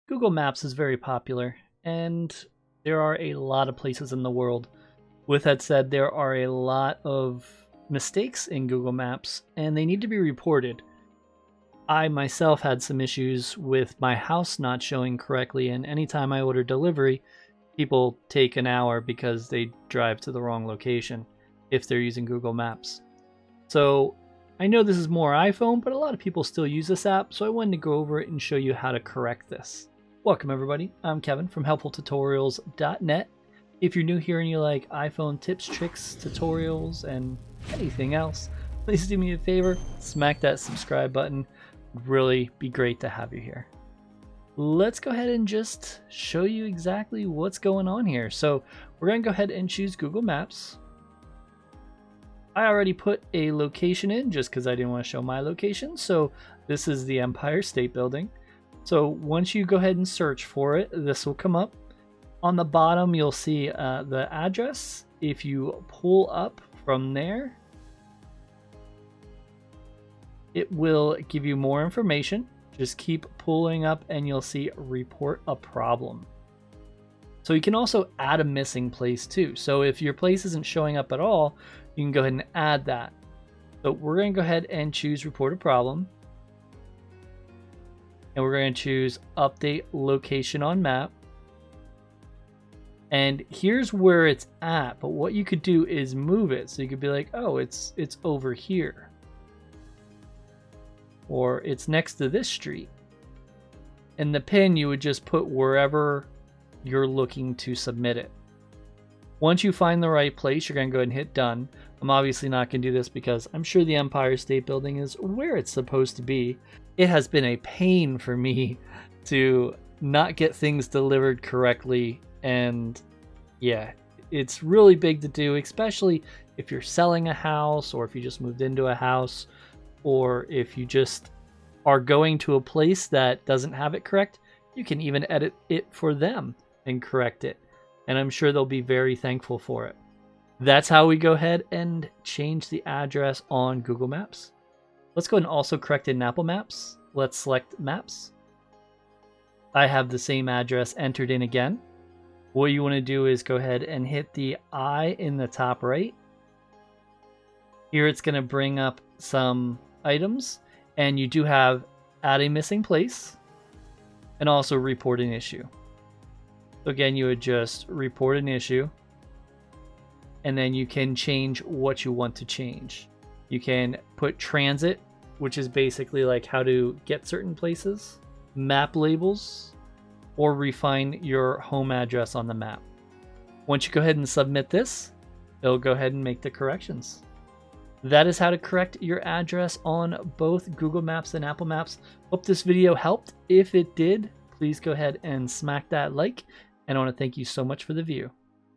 Google Maps is very popular, and there are a lot of places in the world. With that said, there are a lot of mistakes in Google Maps, and they need to be reported. I myself had some issues with my house not showing correctly, and anytime I order delivery, people take an hour because they drive to the wrong location if they're using Google Maps. So I know this is more iPhone, but a lot of people still use this app, so I wanted to go over it and show you how to correct this. Welcome everybody, I'm Kevin from helpfultutorials.net. If you're new here and you like iPhone tips, tricks, tutorials, and anything else, please do me a favor, smack that subscribe button. It'd really be great to have you here. Let's go ahead and just show you exactly what's going on here. So we're going to go ahead and choose Google Maps. I already put a location in just because I didn't want to show my location. So this is the Empire State Building. So once you go ahead and search for it, this will come up. On the bottom, you'll see the address. If you pull up from there, it will give you more information. Just keep pulling up and you'll see report a problem. So you can also add a missing place too. So if your place isn't showing up at all, you can go ahead and add that. So we're going to go ahead and choose report a problem. And we're going to choose update location on map. And here's where it's at. But what you could do is move it. So you could be like, oh, it's over here. Or it's next to this street. And the pin you would just put wherever you're looking to submit it. Once you find the right place, you're going to go ahead and hit done. I'm obviously not going to do this because I'm sure the Empire State Building is where it's supposed to be. It has been a pain for me to not get things delivered correctly. And yeah, it's really big to do, especially if you're selling a house or if you just moved into a house or if you just are going to a place that doesn't have it correct. You can even edit it for them and correct it. And I'm sure they'll be very thankful for it. That's how we go ahead and change the address on Google Maps. Let's go ahead and also correct it in Apple Maps. Let's select Maps. I have the same address entered in again. What you want to do is go ahead and hit the I in the top right. Here it's going to bring up some items, and you do have add a missing place and also report an issue. So again, you would just report an issue, and then you can change what you want to change. You can put transit, which is basically like how to get certain places, map labels, or refine your home address on the map. Once you go ahead and submit this, it'll go ahead and make the corrections. That is how to correct your address on both Google Maps and Apple Maps. Hope this video helped. If it did, please go ahead and smack that like. And I want to thank you so much for the view.